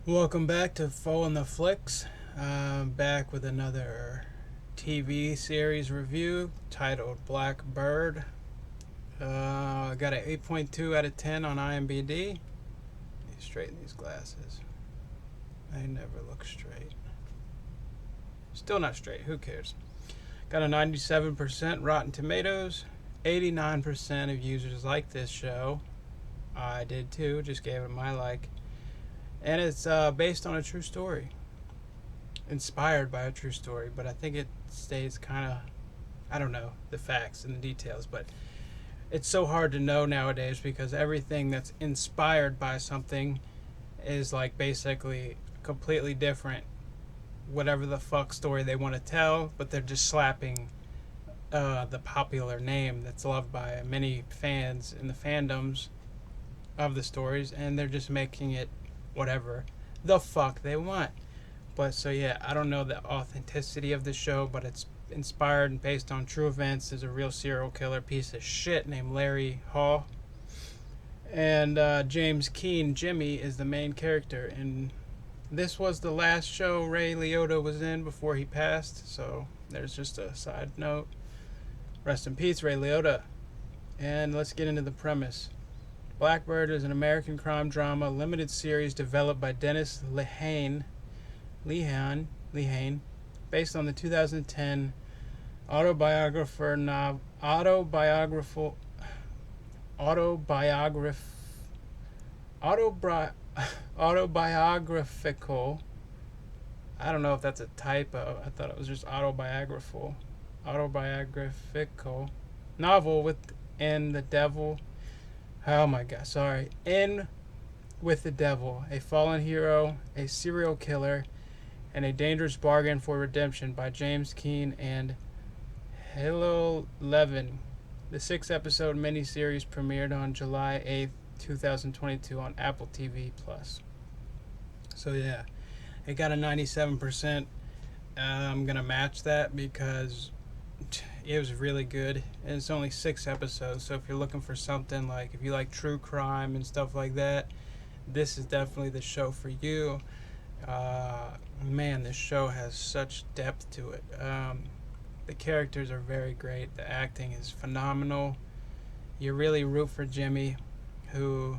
Welcome back to Foeontheflicks. Back with another TV series review titled Blackbird. I got an 8.2 out of 10 on IMDb. Straighten these glasses. They never look straight. Still not straight. Who cares? Got a 97% Rotten Tomatoes. 89% of users like this show. I did too. Just gave it my like. And it's based on a true story. Inspired by a true story, but I think it stays kind of, I don't know, the facts and the details, but it's so hard to know nowadays because everything that's inspired by something is like basically completely different, whatever the fuck story they want to tell, but they're just slapping the popular name that's loved by many fans in the fandoms of the stories, and they're just making it whatever the fuck they want. But so yeah, I don't know the authenticity of the show, but it's inspired and based on true events. There's a real serial killer piece of shit named Larry Hall, and James Keen Jimmy is the main character. And this was the last show Ray Liotta was in before he passed, so there's just a side note. Rest in peace, Ray Liotta. And let's get into the premise. Blackbird is an American crime drama limited series developed by Dennis Lehane, based on the 2010 autobiographical I don't know if that's a typo. I thought it was just autobiographical novel with and the devil. Oh my god, sorry. In with the Devil, a fallen hero, a serial killer, and a dangerous bargain for redemption by James Keen and Hilo Levin. The 6-episode miniseries premiered on July 8th, 2022 on Apple TV+. So yeah, it got a 97%. I'm going to match that because it was really good, and it's only 6 episodes, so if you're looking for something like, if you like true crime and stuff like that, this is definitely the show for you. Man, this show has such depth to it. The characters are very great, the acting is phenomenal. You really root for Jimmy, who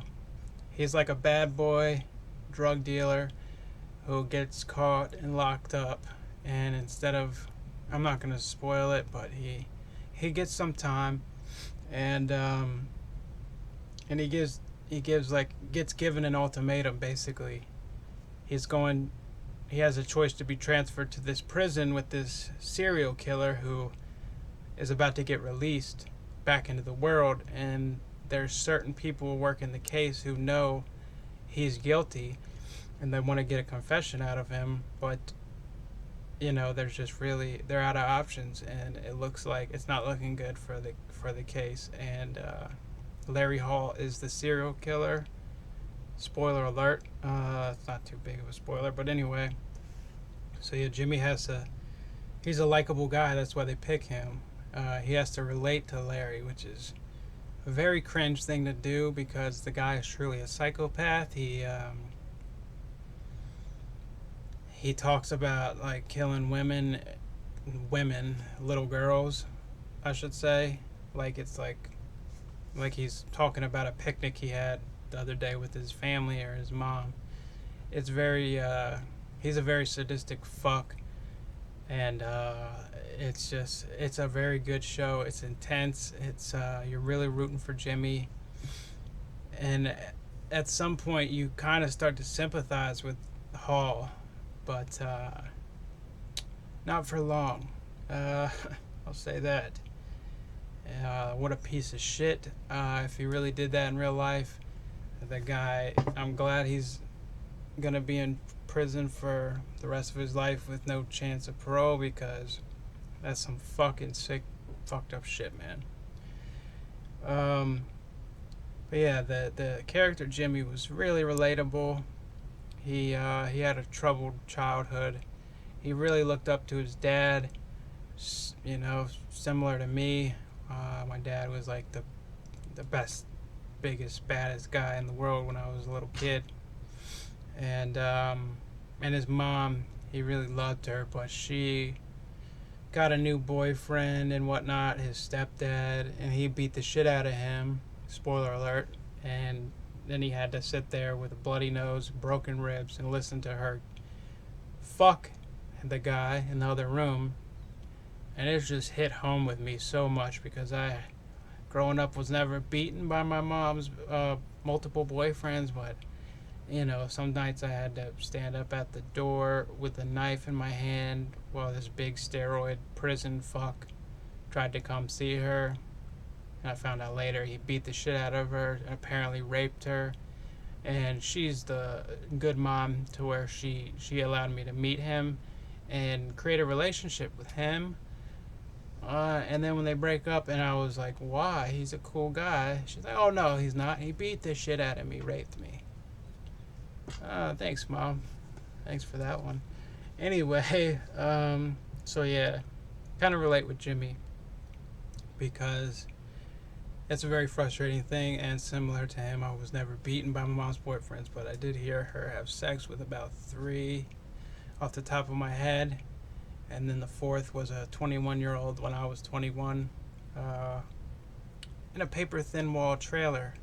he's like a bad boy drug dealer who gets caught and locked up, and instead of, I'm not going to spoil it, but he gets some time, and he gets given an ultimatum. Basically, he has a choice to be transferred to this prison with this serial killer who is about to get released back into the world, and there's certain people working the case who know he's guilty, and they want to get a confession out of him, but they're out of options, and it looks like it's not looking good for the case. And Larry Hall is the serial killer. Spoiler alert. It's not too big of a spoiler, but anyway. So yeah, he's a likable guy. That's why they pick him. He has to relate to Larry, which is a very cringe thing to do because the guy is truly a psychopath. He talks about like killing women, little girls, I should say. Like it's like he's talking about a picnic he had the other day with his family or his mom. It's very he's a very sadistic fuck, and it's a very good show. It's intense. It's you're really rooting for Jimmy, and at some point you kind of start to sympathize with Hall, but not for long. I'll say that. What a piece of shit. If he really did that in real life, the guy, I'm glad he's gonna be in prison for the rest of his life with no chance of parole, because that's some fucking sick, fucked up shit, man. But yeah, the character Jimmy was really relatable. He had a troubled childhood. He really looked up to his dad, similar to me. My dad was like the best, biggest, baddest guy in the world when I was a little kid. and his mom, he really loved her, but she got a new boyfriend and whatnot, his stepdad, and he beat the shit out of him. Spoiler alert. And then he had to sit there with a bloody nose, broken ribs, and listen to her fuck the guy in the other room. And it just hit home with me so much because I, growing up, was never beaten by my mom's multiple boyfriends, but you know, some nights I had to stand up at the door with a knife in my hand while this big steroid prison fuck tried to come see her. And I found out later he beat the shit out of her and apparently raped her. And she's the good mom to where she allowed me to meet him and create a relationship with him. And then when they break up and I was like, why? He's a cool guy. She's like, oh no, he's not. He beat the shit out of me, raped me. Thanks, Mom. Thanks for that one. Anyway, so yeah, kind of relate with Jimmy because it's a very frustrating thing, and similar to him, I was never beaten by my mom's boyfriends, but I did hear her have sex with about 3 off the top of my head, and then the 4th was a 21-year-old when I was 21, in a paper thin wall trailer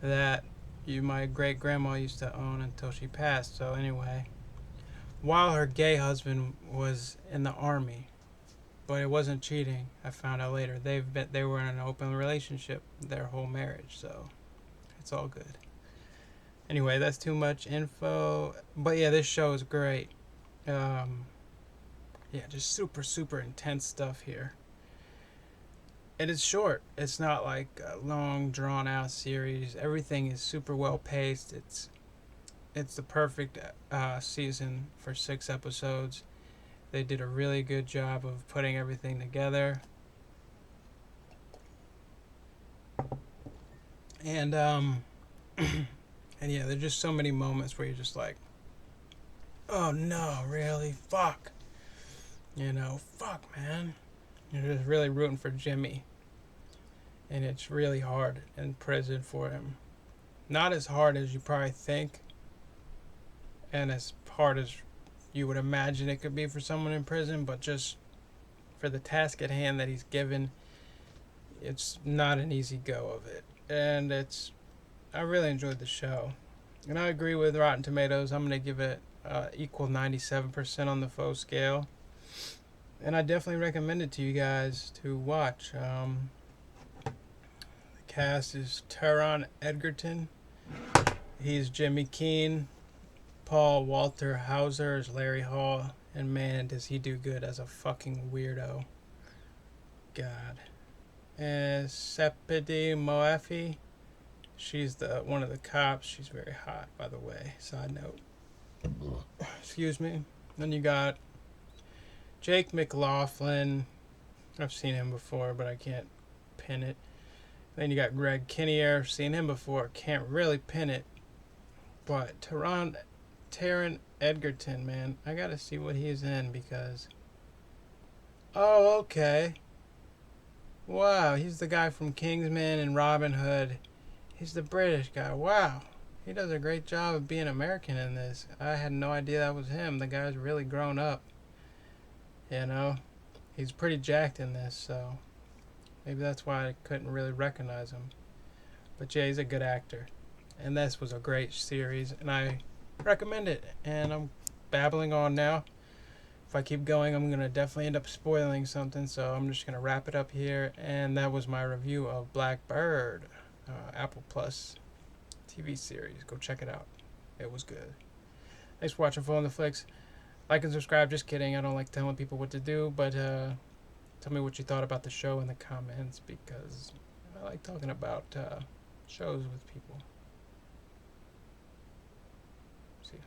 that my great grandma used to own until she passed. So anyway, while her gay husband was in the army, but it wasn't cheating. I found out later they were in an open relationship their whole marriage, so it's all good. Anyway, that's too much info, but yeah, this show is great. Yeah, just super intense stuff here. It is short. It's not like a long, drawn-out series. Everything is super well paced. It's the perfect season for 6 episodes. They did a really good job of putting everything together. And and yeah, there's just so many moments where you're just like, oh no, really? Fuck. You know, fuck, man. You're just really rooting for Jimmy. And it's really hard in prison for him. Not as hard as you probably think, and as hard as you would imagine it could be for someone in prison, but just for the task at hand that he's given, it's not an easy go of it. And I really enjoyed the show. And I agree with Rotten Tomatoes. I'm going to give it equal 97% on the faux scale. And I definitely recommend it to you guys to watch. The cast is Taron Egerton. He's Jimmy Keene. Paul Walter Hauser is Larry Hall. And man, does he do good as a fucking weirdo. God. And Sepideh Moafi. She's one of the cops. She's very hot, by the way. Side note. Excuse me. Then you got Jake McLaughlin. I've seen him before, but I can't pin it. Then you got Greg Kinnear. Seen him before. Can't really pin it. But Taron Egerton, man. I gotta see what he's in because... Oh, okay. Wow, he's the guy from Kingsman and Robin Hood. He's the British guy. Wow. He does a great job of being American in this. I had no idea that was him. The guy's really grown up. You know? He's pretty jacked in this, so... maybe that's why I couldn't really recognize him. But yeah, he's a good actor. And this was a great series, and I recommend it. And I'm babbling on now. If I keep going, I'm going to definitely end up spoiling something, so I'm just going to wrap it up here. And that was my review of Blackbird, Apple Plus TV series. Go check it out. It was good. Thanks for watching Foeontheflicks. Like and subscribe. Just kidding. I don't like telling people what to do, but tell me what you thought about the show in the comments because I like talking about shows with people. See ya.